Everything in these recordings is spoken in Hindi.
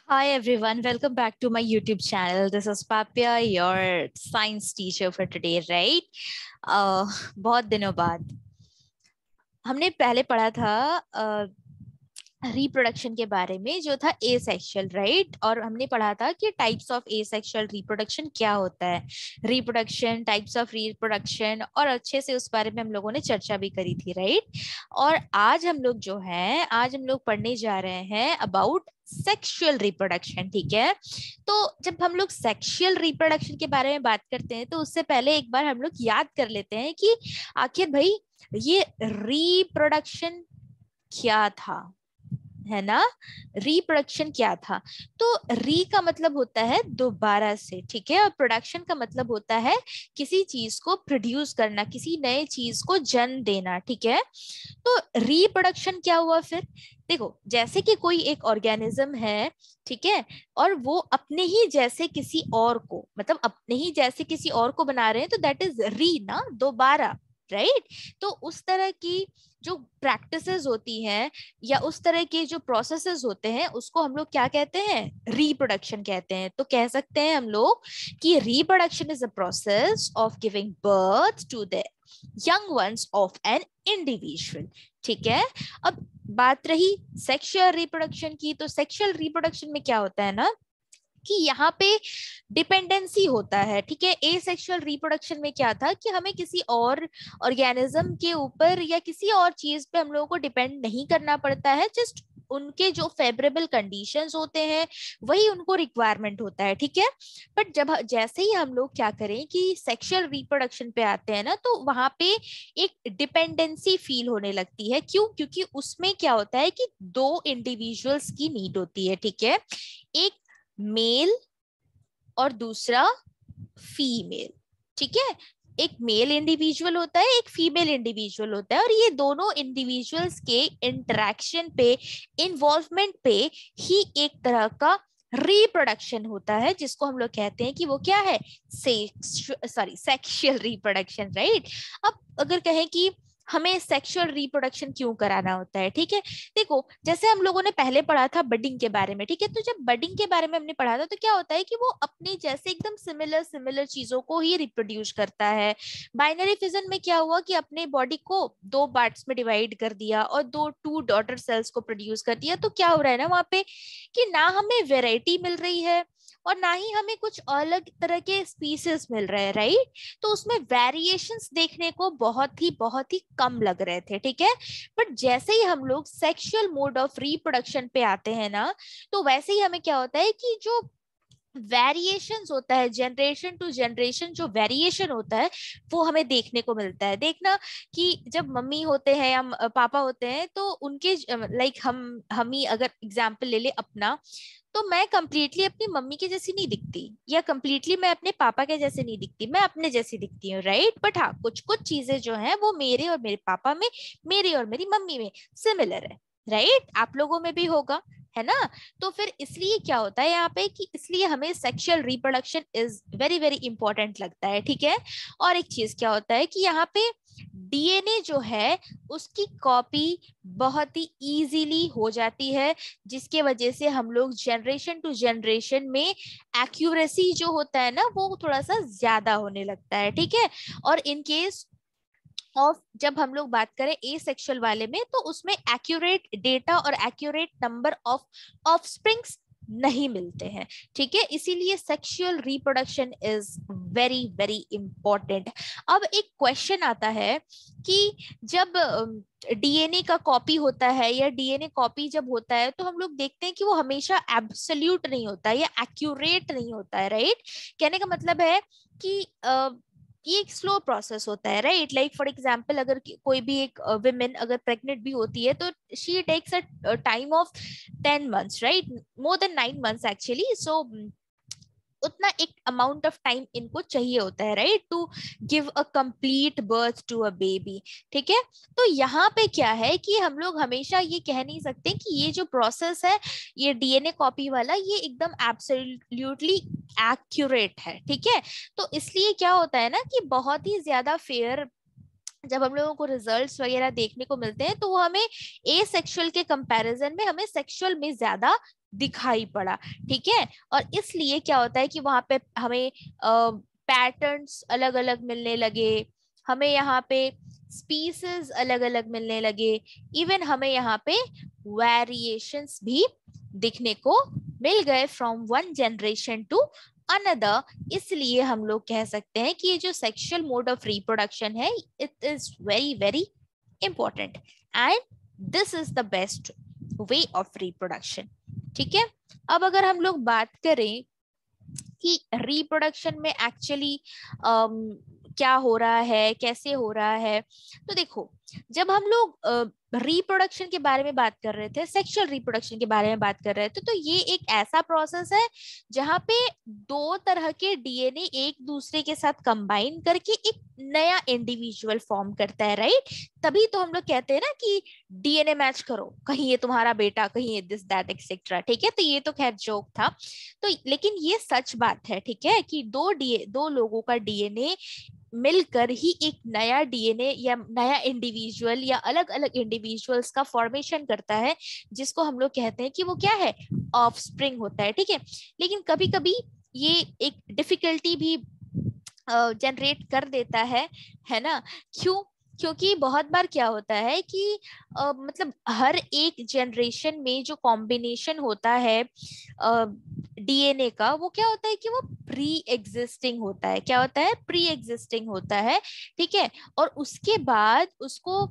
Hi everyone, welcome back to my YouTube channel. This is Papya, your science teacher for today, right? बहुत दिनों बाद हमने पहले पढ़ा था रिप्रोडक्शन के बारे में, जो था ए सेक्सुअल, राइट। और हमने पढ़ा था कि types of A sexual reproduction क्या होता है, रिप्रोडक्शन, टाइप्स ऑफ रिप्रोडक्शन, और अच्छे से उस बारे में हम लोगों ने चर्चा भी करी थी, राइट। और आज हम लोग जो है, आज हम लोग पढ़ने जा रहे हैं अबाउट सेक्सुअल रिप्रोडक्शन, ठीक है। तो जब हम लोग सेक्सुअल रिप्रोडक्शन के बारे में बात करते हैं तो उससे पहले एक बार हम लोग याद कर लेते हैं कि आखिर भाई ये रिप्रोडक्शन क्या था, है ना। रिप्रोडक्शन क्या था। तो री का मतलब होता है दोबारा से, ठीक है। और प्रोडक्शन का मतलब होता है किसी चीज को प्रोड्यूस करना, किसी नए चीज को जन्म देना, ठीक है। तो रिप्रोडक्शन क्या हुआ फिर। देखो, जैसे कि कोई एक ऑर्गेनिज्म है, ठीक है, और वो अपने ही जैसे किसी और को, मतलब अपने ही जैसे किसी और को बना रहे हैं, तो दैट इज री ना, दोबारा, राइट। तो उस तरह की जो प्रैक्टिसेस होती हैं या उस तरह के जो प्रोसेसेस होते हैं उसको हम लोग क्या कहते हैं, रिप्रोडक्शन कहते हैं। तो कह सकते हैं हम लोग कि reproduction is a process of giving birth to the young ones of an individual, ठीक है। अब बात रही सेक्सुअल रिप्रोडक्शन की, तो सेक्सुअल रिप्रोडक्शन में क्या होता है ना कि यहाँ पे डिपेंडेंसी होता है, ठीक है। ए सेक्सुअल रिप्रोडक्शन में क्या था कि हमें किसी और ऑर्गेनिज्म के ऊपर या किसी और चीज पे हम लोगों को डिपेंड नहीं करना पड़ता है, जस्ट उनके जो फेवरेबल कंडीशंस होते हैं वही उनको रिक्वायरमेंट होता है, ठीक है। बट जब जैसे ही हम लोग क्या करें कि सेक्सुअल रिप्रोडक्शन पे आते हैं ना, तो वहां पे एक डिपेंडेंसी फील होने लगती है। क्यों? क्योंकि उसमें क्या होता है कि दो इंडिविजुअल्स की नीड होती है, ठीक है। एक मेल और दूसरा फीमेल, ठीक है। एक मेल इंडिविजुअल होता है, एक फीमेल इंडिविजुअल होता है, और ये दोनों इंडिविजुअल्स के इंटरेक्शन पे, इन्वॉल्वमेंट पे ही एक तरह का रिप्रोडक्शन होता है, जिसको हम लोग कहते हैं कि वो क्या है, सेक्सुअल रिप्रोडक्शन, राइट। अब अगर कहें कि हमें सेक्सुअल रिप्रोडक्शन क्यों कराना होता है, ठीक है। देखो, जैसे हम लोगों ने पहले पढ़ा था बडिंग के बारे में, ठीक है। तो जब बडिंग के बारे में हमने पढ़ा था तो क्या होता है कि वो अपने जैसे एकदम सिमिलर सिमिलर चीजों को ही रिप्रोड्यूस करता है। बाइनरी फिजन में क्या हुआ कि अपने बॉडी को दो पार्ट्स में डिवाइड कर दिया और दो टू डॉटर सेल्स को प्रोड्यूस कर दिया। तो क्या हो रहा है ना वहां पे कि ना हमें वेराइटी मिल रही है और ना ही हमें कुछ अलग तरह के स्पीसीज मिल रहे हैं, राइट। तो उसमें वेरिएशंस देखने को बहुत ही कम लग रहे थे, ठीक है। बट जैसे ही हम लोग सेक्सुअल मोड ऑफ रिप्रोडक्शन पे आते हैं ना, तो वैसे ही हमें क्या होता है कि जो वेरिएशंस होता है, जनरेशन टू जनरेशन जो वेरिएशन होता है वो हमें देखने को मिलता है। देखना कि जब मम्मी होते हैं या पापा होते हैं तो उनके लाइक हम ही अगर एग्जाम्पल ले ले अपना, तो मैं कंप्लीटली अपनी मम्मी के जैसी नहीं दिखती या कंप्लीटली मैं अपने पापा के जैसे नहीं दिखती, मैं अपने जैसी दिखती हूँ, राइट। बट हाँ, कुछ कुछ चीजें जो है वो मेरे और मेरे पापा में, मेरी और मेरी मम्मी में सिमिलर है, राइट। आप लोगों में भी होगा, है ना। तो फिर इसलिए क्या होता है यहाँ पे कि इसलिए हमें sexual reproduction is very very important लगता है, ठीक है। और एक चीज क्या होता है कि यहाँ पे डीएनए जो है उसकी कॉपी बहुत ही इजीली हो जाती है, जिसके वजह से हम लोग जनरेशन टू जनरेशन में एक्यूरेसी जो होता है ना वो थोड़ा सा ज्यादा होने लगता है, ठीक है। और इन केस ऑफ जब हम लोग बात करें ए सेक्सुअल वाले में, तो उसमें एक्यूरेट डेटा और एक्यूरेट नंबर ऑफ ऑफस्प्रिंग्स नहीं मिलते हैं, ठीक है। इसीलिए sexual reproduction is very very important. अब एक क्वेश्चन आता है कि जब डीएनए का कॉपी होता है या डीएनए कॉपी जब होता है तो हम लोग देखते हैं कि वो हमेशा एब्सोल्यूट नहीं होता है या एक्यूरेट नहीं होता है, राइट। कहने का मतलब है कि ये एक स्लो प्रोसेस होता है, राइट। लाइक फॉर एग्जाम्पल अगर कोई भी एक विमेन अगर प्रेग्नेंट भी होती है तो she takes a time of 10 months, right, more than 9 months actually. So उतना एक अमाउंट ऑफ टाइम इनको चाहिए होता है, right, to give a complete birth to a baby, ठीक है। तो यहाँ पे क्या है कि हम लोग हमेशा ये कह नहीं सकते कि ये जो प्रोसेस है, ये डीएनए कॉपी वाला, ये एकदम एब्सोल्युटली एक्यूरेट है, ठीक है। तो इसलिए क्या होता है ना कि बहुत ही ज्यादा फेयर जब हम लोगों को रिजल्ट्स वगैरह देखने को मिलते हैं तो वो हमें ए सेक्सुअल के कंपैरिजन में हमें सेक्सुअल में ज्यादा दिखाई पड़ा, ठीक है। और इसलिए क्या होता है कि वहां पे हमें पैटर्न्स अलग अलग मिलने लगे, हमें यहाँ पे स्पीसीज अलग अलग मिलने लगे, इवन हमें यहाँ पे वेरिएशंस भी दिखने को मिल गए from one generation to another. इसलिए हम लोग कह सकते हैं कि ये जो सेक्सुअल मोड ऑफ रिप्रोडक्शन है, it is very very important and this is the best way of reproduction, ठीक है। अब अगर हम लोग बात करें कि रिप्रोडक्शन में एक्चुअली क्या हो रहा है, कैसे हो रहा है, तो देखो जब हम लोग रिप्रोडक्शन के बारे में बात कर रहे थे, सेक्सुअल रिप्रोडक्शन के बारे में बात कर रहे थे, तो ये एक ऐसा प्रोसेस है जहां पे दो तरह के डीएनए एक दूसरे के साथ कंबाइन करके एक नया इंडिविजुअल फॉर्म करता है, राइट। तभी तो हम लोग कहते हैं ना कि डीएनए मैच करो, कहीं ये तुम्हारा बेटा, कहीं ये दिस दैट एक्सेट्रा, ठीक है। तो ये तो खैर जोक था, तो लेकिन ये सच बात है, ठीक है, कि दो लोगों का डीएनए मिलकर ही एक नया डीएनए या नया इंडिविजुअल या अलग अलग इंडिविजुअल्स का फॉर्मेशन करता है, जिसको हम लोग कहते हैं कि वो क्या है, ऑफस्प्रिंग होता है, ठीक है। लेकिन कभी कभी ये एक डिफिकल्टी भी जनरेट कर देता है ना। क्यों? क्योंकि बहुत बार क्या होता है कि मतलब हर एक जनरेशन में जो कॉम्बिनेशन होता है डीएनए का, वो क्या होता है कि वो प्री एग्जिस्टिंग होता है। क्या होता है? प्री एग्जिस्टिंग होता है, ठीक है। और उसके बाद उसको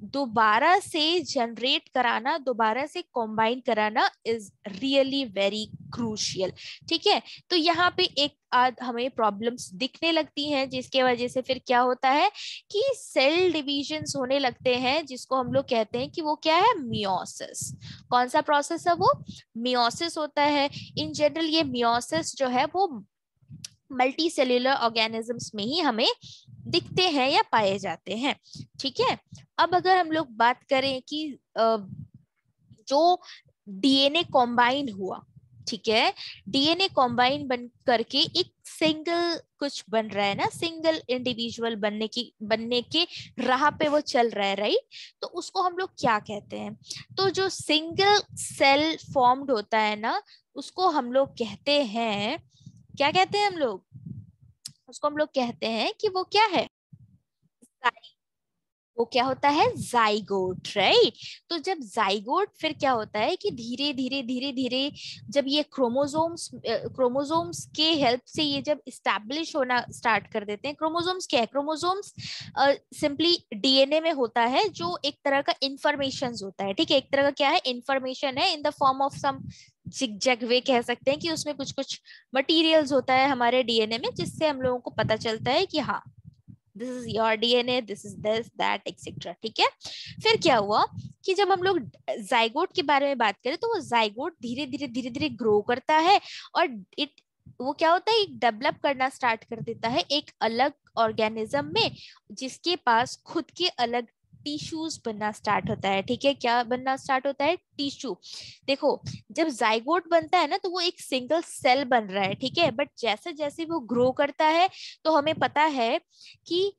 दोबारा से जनरेट कराना, दोबारा से कॉम्बाइन कराना इज रियली वेरी क्रूशियल, ठीक है। तो यहाँ पे एक आध हमें प्रॉब्लम्स दिखने लगती हैं, जिसके वजह से फिर क्या होता है कि सेल डिविजन्स होने लगते हैं, जिसको हम लोग कहते हैं कि वो क्या है, मियोसिस। कौन सा प्रोसेस है वो? मियोसिस होता है। इन जनरल ये मियोसिस जो है वो मल्टी सेल्यूलर ऑर्गेनिजम्स में ही हमें दिखते हैं या पाए जाते हैं, ठीक है। अब अगर हम लोग बात करें कि जो डीएनए कॉम्बाइन हुआ, ठीक है, डीएनए कॉम्बाइन बन करके एक सिंगल कुछ बन रहा है ना, सिंगल इंडिविजुअल बनने के राह पे वो चल रहा है, राइट। तो उसको हम लोग क्या कहते हैं? तो जो सिंगल सेल फॉर्म्ड होता है ना, उसको हम लोग कहते हैं, क्या कहते हैं हम लोग उसको? हम लोग कहते हैं कि वो क्या है, वो क्या होता है, जाइगोट, राइट। तो जब जाइगोट, फिर क्या होता है कि धीरे धीरे धीरे धीरे जब ये क्रोमोसोम्स के हेल्प से ये जब इस्टेब्लिश होना स्टार्ट कर देते हैं। क्रोमोसोम्स क्या है? क्रोमोसोम्स सिंपली डीएनए में होता है, जो एक तरह का इंफॉर्मेशन होता है, ठीक है। एक तरह का क्या है, इंफॉर्मेशन है in the form of some jig way, कह सकते हैं कि उसमें कुछ कुछ मटेरियल्स होता है हमारे डीएनए में, जिससे हम लोगों को पता चलता है कि हाँ, this is your DNA, this is this that etcetera, ठीक है। फिर क्या हुआ कि जब हम लोग जाइगोट के बारे में बात करें, तो वो जाइगोट धीरे धीरे धीरे धीरे ग्रो करता है, और इट वो क्या होता है, डेवलप करना स्टार्ट कर देता है एक अलग ऑर्गेनिज्म में, जिसके पास खुद के अलग टिश्यूज बनना स्टार्ट होता है, ठीक है। क्या बनना स्टार्ट होता है? टिश्यू। देखो, जब जाइगोट बनता है ना, तो वो एक सिंगल सेल बन रहा है, ठीक है। बट जैसे जैसे वो ग्रो करता है, तो हमें पता है कि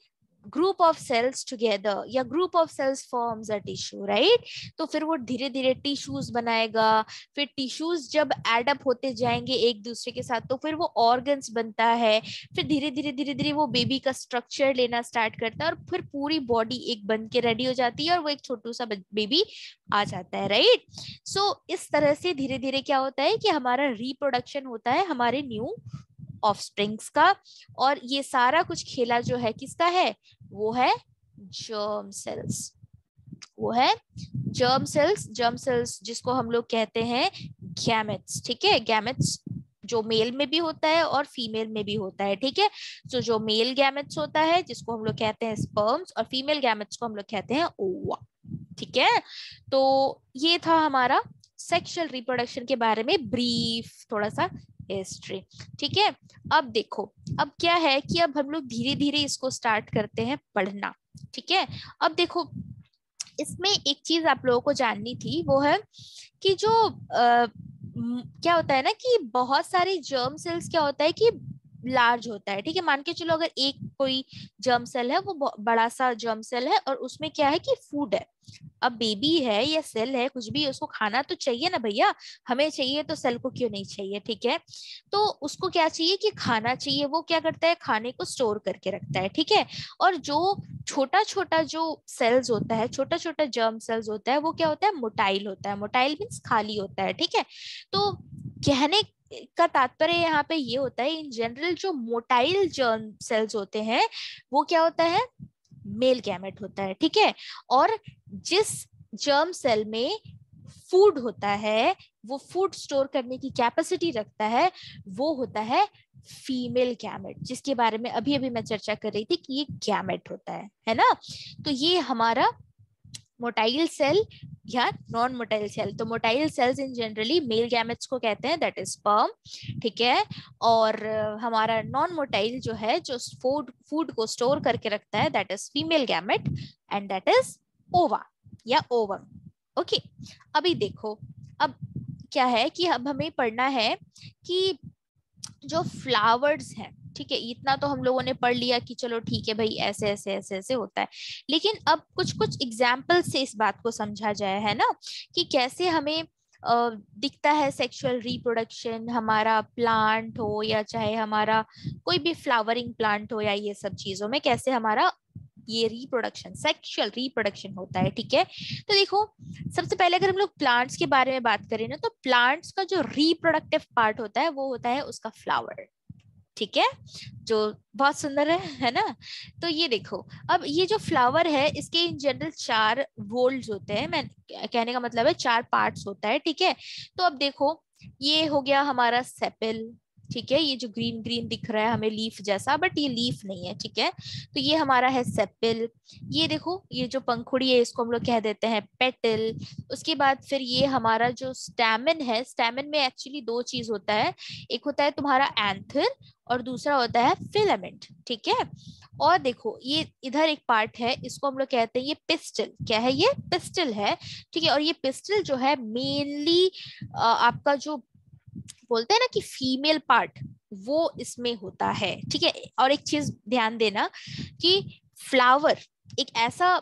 ग्रुप ऑफ सेल्स टुगेदर या group of cells forms a tissue, right. तो फिर वो धीरे धीरे टिश्यूज बनाएगा, फिर टिश्यूज जब एडअप होते जाएंगे एक दूसरे के साथ, तो फिर वो ऑर्गन्स बनता है, फिर धीरे धीरे धीरे धीरे वो बेबी का स्ट्रक्चर लेना स्टार्ट करता है, और फिर पूरी बॉडी एक बन के रेडी हो जाती है, और वो एक छोटू सा बेबी आ जाता है, राइट। सो इस तरह से धीरे धीरे क्या होता है कि हमारा रिप्रोडक्शन होता है हमारे न्यू ऑफस्प्रिंग्स का। और ये सारा कुछ खेला जो है किसका है? वो है जर्म सेल्स। वो है जर्म सेल्स जिसको हम लोग कहते हैं गैमेट्स, ठीक है। गैमेट्स जो मेल में भी होता है और फीमेल में भी होता है, ठीक है। तो जो मेल गैमेट्स होता है जिसको हम लोग कहते हैं स्पर्म्स, और फीमेल गैमेट्स को हम लोग कहते हैं ओवा, ठीक है। तो ये था हमारा सेक्सुअल रिप्रोडक्शन के बारे में ब्रीफ थोड़ा सा हिस्ट्री, ठीक है। अब देखो, अब क्या है कि अब हम लोग धीरे धीरे इसको स्टार्ट करते हैं पढ़ना, ठीक है। अब देखो, इसमें एक चीज आप लोगों को जाननी थी, वो है कि जो क्या होता है ना कि बहुत सारे जर्म सेल्स क्या होता है कि लार्ज होता है, ठीक है। मान के चलो अगर एक कोई जर्म सेल है, वो बड़ा सा जर्म सेल है और उसमें क्या है कि फूड है। अब बेबी है या सेल है, कुछ भी, उसको खाना तो चाहिए ना भैया, हमें चाहिए तो सेल को क्यों नहीं चाहिए, ठीक है। तो उसको क्या चाहिए कि खाना चाहिए, वो क्या करता है, खाने को स्टोर करके रखता है, ठीक है। और जो छोटा छोटा जो सेल्स होता है, छोटा छोटा जर्म सेल्स होता है, वो क्या होता है, मोटाइल होता है। मोटाइल मीन्स खाली होता है, ठीक है। तो कहने का तात्पर्य यहाँ पे ये होता है, इन जनरल जो मोटाइल जर्म सेल्स होते हैं वो क्या होता है, मेल गैमेट होता है, ठीक है। और जिस जर्म सेल में फूड होता है, वो फूड स्टोर करने की कैपेसिटी रखता है, वो होता है फीमेल गैमेट, जिसके बारे में अभी अभी मैं चर्चा कर रही थी कि ये गैमेट होता है ना। तो ये हमारा मोटाइल सेल या नॉन मोटाइल सेल। तो मोटाइल सेल्स इन जनरली मेल गैमेट्स को कहते हैं, दैट इज स्पर्म, ठीक है। और हमारा नॉन मोटाइल जो है, जो फूड फूड को स्टोर करके रखता है, that is female gamete and that is ओवा या ओवम। ओके, अभी देखो, अब क्या है कि अब हमें पढ़ना है कि जो फ्लावर्स हैं, ठीक है, इतना तो हम लोगों ने पढ़ लिया कि चलो ठीक है भाई, ऐसे ऐसे ऐसे ऐसे होता है। लेकिन अब कुछ कुछ एग्जाम्पल से इस बात को समझा जाए, है ना, कि कैसे हमें दिखता है सेक्सुअल रिप्रोडक्शन, हमारा प्लांट हो या चाहे हमारा कोई भी फ्लावरिंग प्लांट हो, या ये सब चीजों में कैसे हमारा ये रिप्रोडक्शन, सेक्सुअल रिप्रोडक्शन होता है, ठीक है। तो देखो, सबसे पहले अगर हम लोग प्लांट्स के बारे में बात करें ना, तो प्लांट्स का जो रिप्रोडक्टिव पार्ट होता है वो होता है उसका फ्लावर, ठीक है, जो बहुत सुंदर है ना। तो ये देखो, अब ये जो फ्लावर है, इसके इन जनरल 4 वोल्ड्स होते हैं, मैं कहने का मतलब है 4 पार्ट्स होता है, ठीक है। तो अब देखो, ये हो गया हमारा सेपल, ठीक है, ये जो ग्रीन ग्रीन दिख रहा है हमें लीफ जैसा, बट ये लीफ नहीं है, ठीक है। तो ये हमारा है सेपल। ये देखो, ये जो पंखुड़ी है इसको हम लोग कह देते हैं पेटल। उसके बाद फिर ये हमारा जो स्टैमेन है, स्टैमेन में एक्चुअली 2 चीज होता है, एक होता है तुम्हारा एंथर और दूसरा होता है फिलामेंट, ठीक है। और देखो, ये इधर एक पार्ट है, इसको हम लोग कहते हैं ये पिस्टल। क्या है ये, पिस्टल है, ठीक है। और ये पिस्टल जो है मेनली आपका जो बोलते हैं ना कि फीमेल पार्ट, वो इसमें होता है, ठीक है। और एक चीज ध्यान देना कि फ्लावर एक ऐसा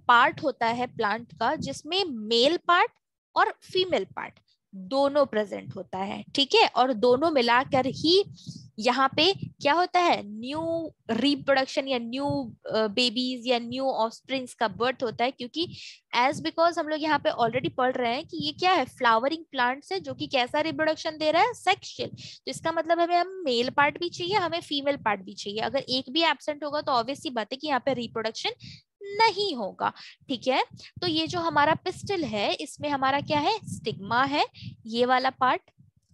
पार्ट होता है प्लांट का जिसमें मेल पार्ट और फीमेल पार्ट दोनों प्रेजेंट होता है, ठीक है। और दोनों मिलाकर ही यहाँ पे क्या होता है, न्यू रिप्रोडक्शन या न्यू बेबीज या न्यू ऑफस्प्रिंग्स का बर्थ होता है। क्योंकि एज बिकॉज हम लोग यहाँ पे ऑलरेडी पढ़ रहे हैं कि ये क्या है, फ्लावरिंग प्लांट्स है जो कि कैसा रिप्रोडक्शन दे रहा है, सेक्सुअल। तो इसका मतलब हमें हम मेल पार्ट भी चाहिए, हमें फीमेल पार्ट भी चाहिए। अगर एक भी एब्सेंट होगा तो ऑब्वियस सी बात है कि यहाँ पे रिप्रोडक्शन नहीं होगा, ठीक है। तो ये जो हमारा पिस्टल है, इसमें हमारा क्या है, स्टिग्मा है, ये वाला पार्ट,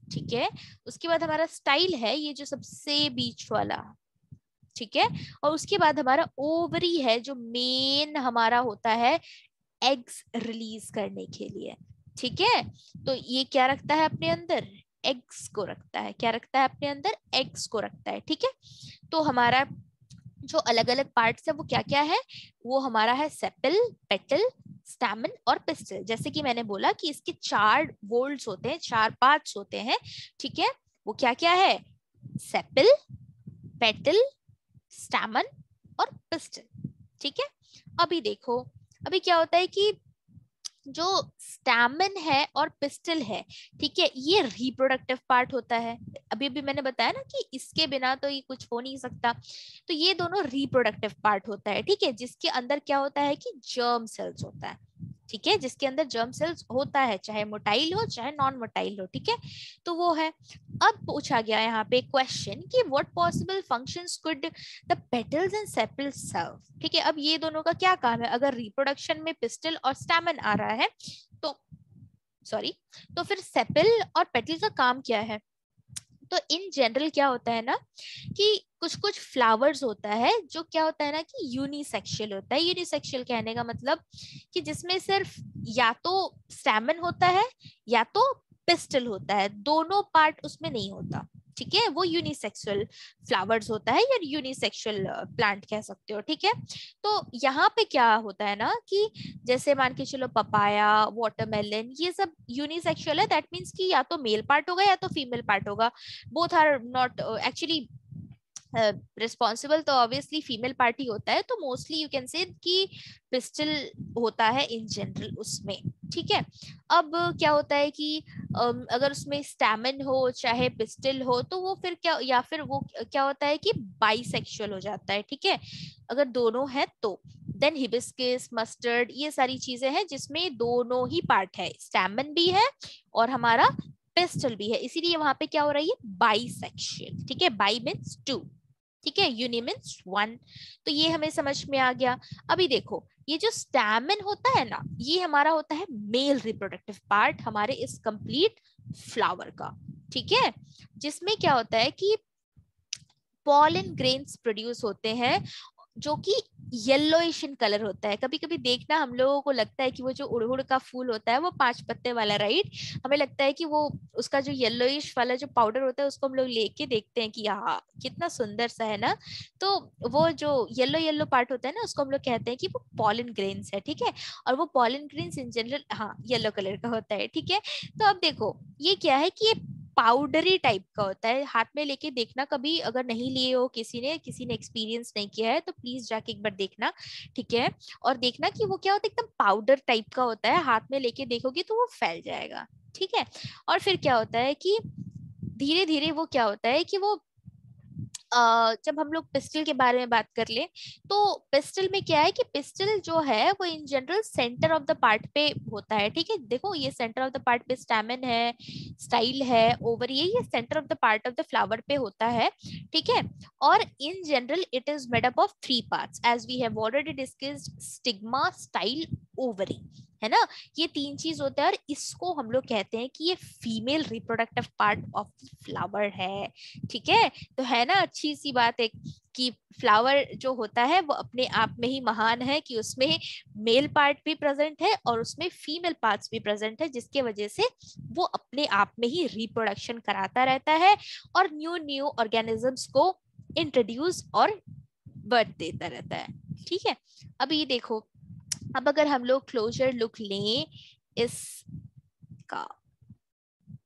ठीक है। उसके बाद हमारा स्टाइल है, ये जो सबसे बीच वाला, ठीक है। और उसके बाद हमारा ओवरी है, जो मेन हमारा होता है एग्स रिलीज करने के लिए, ठीक है। तो ये क्या रखता है अपने अंदर, एग्स को रखता है। क्या रखता है अपने अंदर, एग्स को रखता है, ठीक है। तो हमारा जो अलग अलग पार्ट्स है वो क्या क्या है, वो हमारा है सेपल, पेटल, स्टैमेन और पिस्टल। जैसे कि मैंने बोला कि इसके 4 वोल्ड्स होते हैं, 4 पार्ट्स होते हैं, ठीक है। वो क्या क्या है, सेपल, पेटल, स्टैमेन और पिस्टल, ठीक है। अभी देखो, अभी क्या होता है कि जो स्टैमेन है और पिस्टल है, ठीक है, ये रिप्रोडक्टिव पार्ट होता है। अभी भी मैंने बताया ना कि इसके बिना तो ये कुछ हो नहीं सकता। तो ये दोनों रिप्रोडक्टिव पार्ट होता है, ठीक है, जिसके अंदर क्या होता है कि जर्म सेल्स होता है, ठीक है, जिसके अंदर जर्म सेल्स होता है, चाहे मोटाइल हो चाहे नॉन मोटाइल हो, ठीक है। तो वो है। अब पूछा गया यहाँ पे क्वेश्चन कि what possible functions could the petals and sepals serve, ठीक है। अब ये दोनों का क्या काम है, अगर रिप्रोडक्शन में पिस्टल और स्टैमेन आ रहा है तो सॉरी, तो फिर सेपल और पेटल का काम क्या है। तो इन जनरल क्या होता है ना कि कुछ कुछ फ्लावर्स होता है जो क्या होता है ना कि यूनिसेक्सुअल होता है। यूनिसेक्सुअल कहने का मतलब कि जिसमें सिर्फ या तो स्टैमेन होता है या तो पिस्टल होता है, दोनों पार्ट उसमें नहीं होता, ठीक है। वो यूनिसेक्सुअल फ्लावर्स होता है या यूनिसेक्सुअल प्लांट कह सकते हो, ठीक है। तो यहाँ पे क्या होता है ना कि जैसे मान के चलो पपाया, वाटरमेलन, ये सब यूनिसेक्सुअल है, दैट मीन्स कि या तो मेल पार्ट होगा या तो फीमेल पार्ट होगा। Both are not actually responsible तो ऑब्वियसली फीमेल पार्टी होता है, तो मोस्टली यू कैन से कि पिस्टल होता है इन जनरल उसमें, ठीक है। अब क्या होता है कि अगर उसमें स्टैमिन हो चाहे पिस्टल हो तो वो फिर क्या, या फिर वो क्या होता है कि बाइसेक्सुअल हो जाता है, ठीक है। अगर दोनों है तो देन हिबिस्कस, मस्टर्ड, ये सारी चीजें हैं जिसमें दोनों ही पार्ट है, स्टैमिन भी है और हमारा पिस्टल भी है, इसीलिए वहां पे क्या हो रही है, बाइसेक्सुअल, ठीक है। बाई मीन्स टू, ठीक है, यूनि मीन्स वन। तो ये हमें समझ में आ गया। अभी देखो ये जो स्टैमिन होता है ना, ये हमारा होता है मेल रिप्रोडक्टिव पार्ट हमारे इस कंप्लीट फ्लावर का, ठीक है, जिसमें क्या होता है कि पॉलन ग्रेन्स प्रोड्यूस होते हैं जो कि येलोइश इन कलर होता है। कभी कभी देखना हम लोगों को लगता है कि वो जो उड़हुड़ का फूल होता है वो 5 पत्ते वाला, राइट, हमें लगता है कि वो उसका जो येलोइश वाला जो पाउडर होता है उसको हम लोग लेके देखते हैं कि हाँ कितना सुंदर सा है ना, तो वो जो येलो येलो पार्ट होता है ना उसको हम लोग कहते हैं कि वो पॉलन ग्रेन्स है, ठीक है। और वो पॉलन ग्रेन्स इन जनरल हाँ येलो कलर का होता है, ठीक है। तो अब देखो ये क्या है कि ये पाउडरी टाइप का होता है, हाथ में लेके देखना कभी, अगर नहीं लिए हो किसी ने एक्सपीरियंस नहीं किया है तो प्लीज जाके एक बार देखना, ठीक है। और देखना कि वो क्या होता है, एकदम पाउडर टाइप का होता है, हाथ में लेके देखोगे तो वो फैल जाएगा, ठीक है। और फिर क्या होता है कि धीरे धीरे वो क्या होता है कि वो जब हम लोग पिस्टल के बारे में बात कर ले तो पिस्टल में क्या है कि पिस्टल जो है वो in general centre of the part पे होता है, ठीक है। देखो ये सेंटर ऑफ द पार्ट पे स्टैमेन है, स्टाइल है, ओवर, ये centre of the part of the flower पे होता है, ठीक है। और in general it is made up of 3 parts as we have already discussed, stigma, style, ovary, है ना। ये 3 चीज होता है और इसको हम लोग कहते हैं कि ये female reproductive part of flower है, ठीक है। तो है ना अच्छी सी बात है कि फ्लावर जो होता है वो अपने आप में ही महान है कि उसमें मेल पार्ट भी प्रेजेंट है और उसमें फीमेल पार्ट्स भी प्रेजेंट है, जिसके वजह से वो अपने आप में ही रिप्रोडक्शन कराता रहता है और न्यू न्यू ऑर्गेनिजम्स को इंट्रोड्यूस और बर्थ देता रहता है, ठीक है। अब ये देखो, अब अगर हम लोग क्लोजर लुक लें इसका,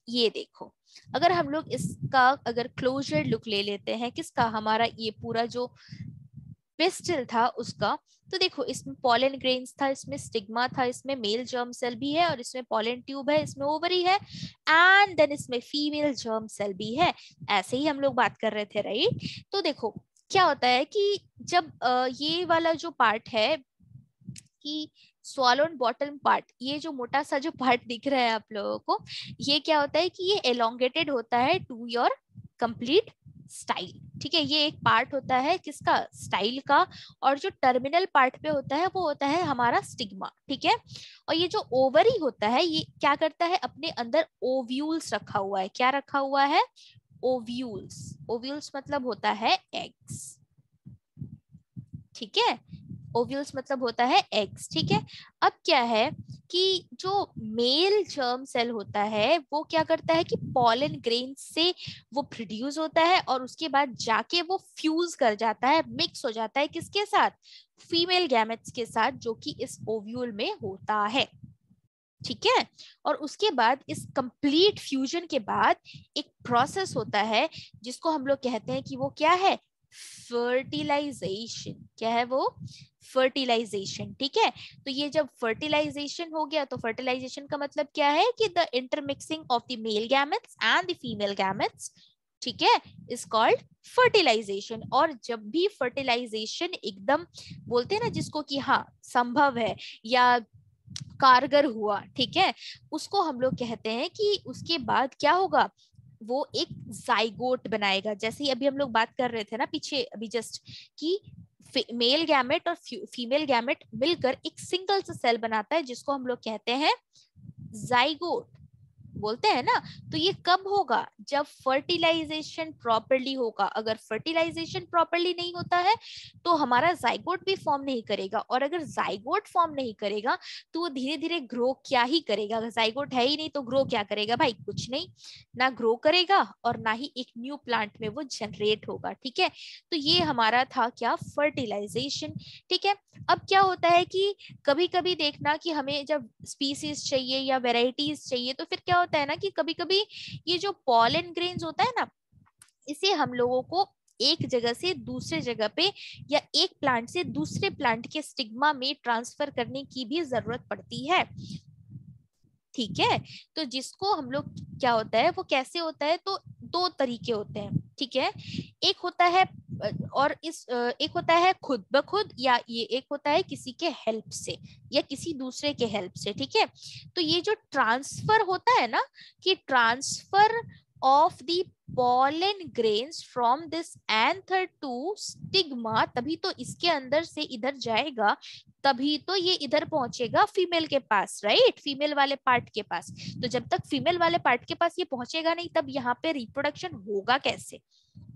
ये देखो अगर हम लोग इसका अगर क्लोजर लुक ले लेते हैं किसका, हमारा ये पूरा जो पिस्टल था उसका, तो देखो इसमें पॉलन ग्रेन्स था, इसमें स्टिग्मा था, इसमें मेल जर्म सेल भी है और इसमें पॉलन ट्यूब है, इसमें ओवरी है एंड देन इसमें फीमेल जर्म सेल भी है। ऐसे ही हम लोग बात कर रहे थे, राइट। तो देखो क्या होता है कि जब ये वाला जो पार्ट है कि स्वॉलोन बॉटम पार्ट, ये जो मोटा सा जो पार्ट दिख रहा है आप लोगों को, ये क्या होता है कि ये एलोंगेटेड होता है टू योर कंप्लीट स्टाइल, ठीक है। ये एक पार्ट होता है किसका, स्टाइल का, और जो टर्मिनल पार्ट पे होता है वो होता है हमारा स्टिग्मा, ठीक है। और ये जो ओवरी होता है ये क्या करता है, अपने अंदर ओव्यूल्स रखा हुआ है, क्या रखा हुआ है, ओव्यूल्स, ओव्यूल्स मतलब होता है एग्स, ठीक है। ओव्यूल्स मतलब होता है एग्स, ठीक है। अब क्या है कि जो मेल जर्म सेल होता है वो क्या करता है कि पॉलन ग्रेन से वो प्रोड्यूस होता है और उसके बाद जाके वो फ्यूज कर जाता है, मिक्स हो जाता है किसके साथ, फीमेल गैमेट्स के साथ, जो कि इस ओव्यूल में होता है, ठीक है। और उसके बाद इस कंप्लीट फ्यूजन के बाद एक प्रोसेस होता है जिसको हम लोग कहते हैं कि वो क्या है, फर्टिलाइजेशन, क्या है वो, फर्टिलाइजेशन, ठीक है। तो ये जब फर्टिलाइजेशन हो गया, तो फर्टिलाइजेशन का मतलब क्या है कि the intermixing of the male gametes and the female gametes, ठीक है, इज कॉल्ड फर्टिलाइजेशन। और जब भी फर्टिलाइजेशन एकदम बोलते हैं ना जिसको कि हाँ संभव है या कारगर हुआ, ठीक है, उसको हम लोग कहते हैं कि उसके बाद क्या होगा, वो एक जाइगोट बनाएगा। जैसे ही अभी हम लोग बात कर रहे थे ना पीछे अभी जस्ट कि मेल गैमेट और फीमेल गैमेट मिलकर एक सिंगल सा सेल बनाता है जिसको हम लोग कहते हैं जाइगोट, बोलते हैं ना। तो ये कब होगा, जब फर्टिलाइजेशन प्रॉपरली होगा। अगर फर्टिलाइजेशन प्रॉपरली नहीं होता है तो हमारा जाइगोट भी फॉर्म नहीं करेगा, और अगर जाइगोट फॉर्म नहीं करेगा तो वो धीरे धीरे ग्रो क्या ही करेगा, अगर जाइगोट है ही नहीं तो ग्रो क्या करेगा भाई, कुछ नहीं, ना ग्रो करेगा और ना ही एक न्यू प्लांट में वो जनरेट होगा, ठीक है। तो ये हमारा था क्या, फर्टिलाइजेशन, ठीक है। अब क्या होता है कि कभी कभी देखना कि हमें जब स्पीसीज चाहिए या वेराइटीज चाहिए तो फिर क्या होता है ना कि कभी कभी ये जो पॉलन ग्रेन्स होता है ना, इसे हम लोगों को एक जगह से दूसरे जगह पे या एक प्लांट से दूसरे प्लांट के स्टिग्मा में ट्रांसफर करने की भी जरूरत पड़ती है। ठीक है, तो जिसको हम लोग क्या होता है वो कैसे होता है, तो दो तरीके होते हैं। ठीक है, एक होता है एक होता है खुद ब खुद, या ये एक होता है किसी के हेल्प से या किसी दूसरे के हेल्प से। ठीक है, तो ये जो ट्रांसफर होता है ना, कि transfer of the pollen grains from this anther to stigma, तभी तो इसके अंदर से इधर जाएगा, तभी तो ये इधर पहुंचेगा फीमेल के पास, राइट, फीमेल वाले पार्ट के पास। तो जब तक फीमेल वाले पार्ट के पास ये पहुंचेगा नहीं, तब यहाँ पे रिप्रोडक्शन होगा कैसे,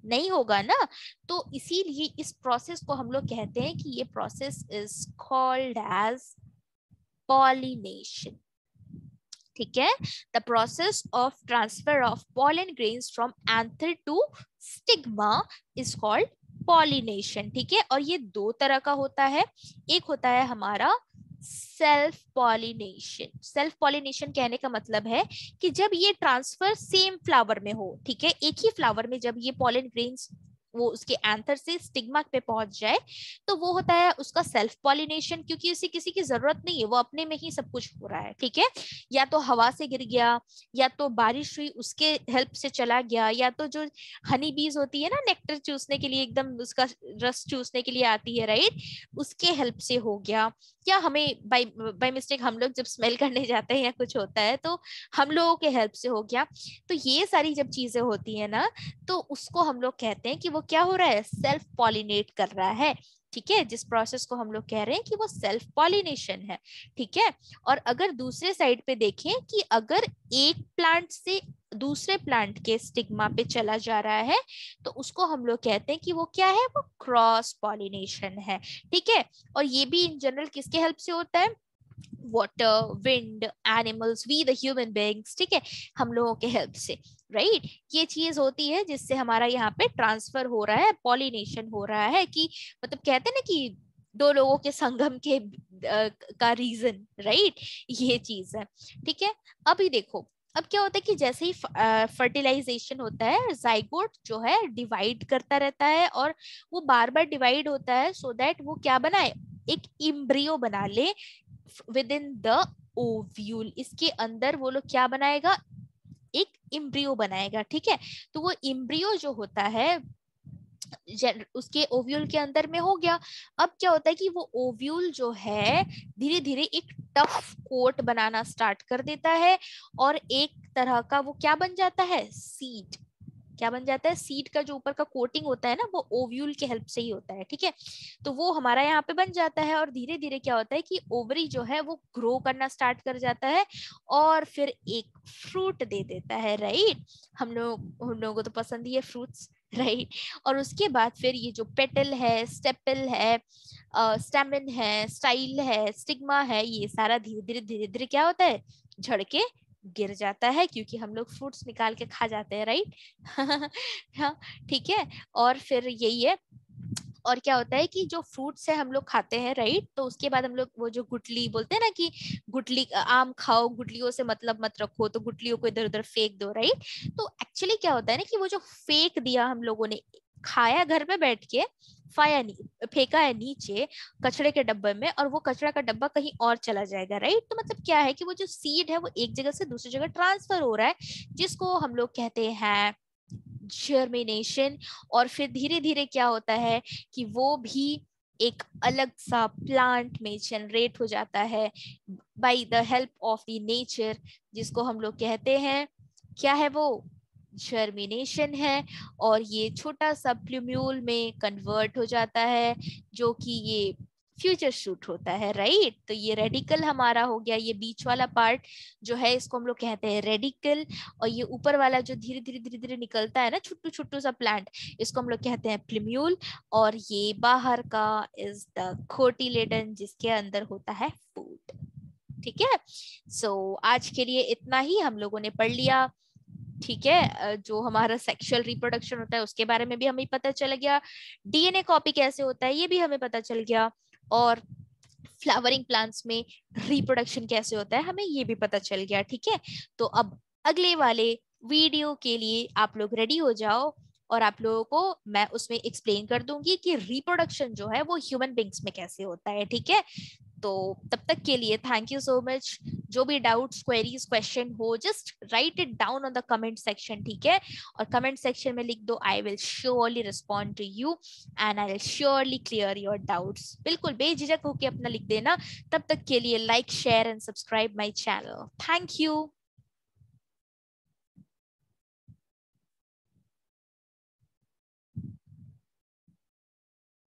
नहीं होगा ना। तो इसीलिए इस प्रोसेस को हम लोग कहते हैं कि ये process is called as pollination. ठीक है, the process of transfer of pollen grains from anther to stigma is called pollination. ठीक है, और ये दो तरह का होता है। एक होता है हमारा सेल्फ पॉलिनेशन। सेल्फ पॉलिनेशन कहने का मतलब है कि जब ये ट्रांसफर सेम फ्लावर में हो, ठीक है, एक ही फ्लावर में जब ये पॉलन ग्रेन्स वो उसके एंथर से स्टिग्मा पे पहुंच जाए, तो वो होता है उसका सेल्फ पॉलिनेशन, क्योंकि उसे किसी की जरूरत नहीं है, वो अपने में ही सब कुछ हो रहा है। ठीक है, या तो हवा से गिर गया, या तो बारिश हुई उसके हेल्प से चला गया, या तो जो हनी बीज होती है ना नेक्टर चूसने के लिए, एकदम उसका रस चूसने के लिए आती है, राइट, उसके हेल्प से हो गया। या हमें बाय मिस्टेक हम लोग जब स्मेल करने जाते हैं या कुछ होता है तो हम लोगों के हेल्प से हो गया। तो ये सारी जब चीजें होती है ना, तो उसको हम लोग कहते हैं कि वो क्या हो रहा है, सेल्फ पॉलिनेट कर रहा है। ठीक है, जिस प्रोसेस को हम लोग कह रहे हैं कि वो सेल्फ पॉलिनेशन है। ठीक है, और अगर दूसरे साइड पे देखें कि अगर एक प्लांट से दूसरे प्लांट के स्टिग्मा पे चला जा रहा है, तो उसको हम लोग कहते हैं कि वो क्या है, वो क्रॉस पॉलिनेशन है। ठीक है, और ये भी इन जनरल किसके हेल्प से होता है, water, wind, animals, we the human beings, ठीक है, हम लोगों के हेल्प से, राइट। ये चीज होती है जिससे हमारा यहाँ पे ट्रांसफर हो रहा है, पॉलिनेशन हो रहा है, कि मतलब कहते हैं ना कि दो लोगों के संगम के का रीजन, राइट, ये चीज है। ठीक है, अभी देखो, अब क्या होता है कि जैसे ही फर्टिलाइजेशन होता है, जाइगोट जो है डिवाइड करता रहता है, और वो बार बार डिवाइड होता है सो दैट वो क्या बनाए, एक इम्ब्रियो बना ले विद इन द ओव्यूल। इसके अंदर वो लोग क्या बनाएगा, एक इम्ब्रियो बनाएगा। ठीक है, तो वो इम्ब्रियो जो होता है उसके ओव्यूल के अंदर में हो गया। अब क्या होता है कि वो ओव्यूल जो है धीरे धीरे एक टफ कोट बनाना स्टार्ट कर देता है, और एक तरह का वो क्या बन जाता है, सीड। क्या बन जाता है, सीड का जो ऊपर का कोटिंग होता है ना, वो ओव्यूल के हेल्प से ही होता है। ठीक है, तो वो हमारा यहाँ पे बन जाता है, और धीरे धीरे क्या होता है कि ओवरी जो है वो ग्रो करना स्टार्ट कर जाता है, और फिर एक फ्रूट दे देता है, राइट। हम लोगों को तो पसंद ही है फ्रूट्स, राइट। और उसके बाद फिर ये जो पेटल है, स्टेपल है, स्टेमिन है, स्टाइल है, स्टिग्मा है, ये सारा धीरे धीरे क्या होता है, झड़ के गिर जाता है, क्योंकि हम लोग फ्रूट्स निकाल के खा जाते हैं, राइट। हाँ, ठीक है, और फिर यही है। और क्या होता है कि जो फ्रूट्स है हम लोग खाते हैं, राइट, तो उसके बाद हम लोग वो जो गुठली बोलते हैं ना, कि गुठली आम खाओ, गुठलियों से मतलब मत रखो, तो गुठलियों को इधर उधर फेंक दो, राइट। तो एक्चुअली क्या होता है ना कि वो जो फेंक दिया हम लोगों ने, खाया घर में बैठ के, फेंका है नीचे कचरे के डब्बे में, और वो कचरा का डब्बा कहीं और चला जाएगा, राइट। तो मतलब क्या है कि वो जो सीड है वो एक जगह से दूसरी जगह ट्रांसफर हो रहा है, जिसको हम लोग कहते हैं जर्मिनेशन। और फिर धीरे धीरे क्या होता है कि वो भी एक अलग सा प्लांट में जनरेट हो जाता है by the help of the nature, जिसको हम लोग कहते हैं, क्या है वो, जर्मिनेशन है। और ये छोटा सा प्लूम्यूल में कन्वर्ट हो जाता है, जो कि ये फ्यूचर शूट होता है, राइट। तो ये रेडिकल हमारा हो गया, ये बीच वाला पार्ट जो है इसको हम लोग कहते हैं रेडिकल, और ये ऊपर वाला जो धीरे धीरे निकलता है ना, छुट्टू छुट्टू सा प्लांट, इसको हम लोग कहते हैं प्लूम्यूल। और ये बाहर का इज द कोटिलेडन, जिसके अंदर होता है फूड। ठीक है, सो आज के लिए इतना ही हम लोगों ने पढ़ लिया। ठीक है, जो हमारा सेक्सुअल रिप्रोडक्शन होता है उसके बारे में भी हमें पता चल गया, डीएनए कॉपी कैसे होता है ये भी हमें पता चल गया, और फ्लावरिंग प्लांट्स में रिप्रोडक्शन कैसे होता है हमें ये भी पता चल गया। ठीक है, तो अब अगले वाले वीडियो के लिए आप लोग रेडी हो जाओ, और आप लोगों को मैं उसमें एक्सप्लेन कर दूंगी कि रिप्रोडक्शन जो है वो ह्यूमन बींग्स में कैसे होता है, ठीक है। तो तब तक के लिए थैंक यू सो मच। जो भी डाउट्स, क्वेरीज, क्वेश्चन हो, just write it down on the comment section, ठीक है। और कमेंट सेक्शन में लिख दो, I will surely respond to you and I will surely clear your doubts. बिल्कुल बेझिझक होके अपना लिख देना। तब तक के लिए like, share and subscribe my channel. Thank you.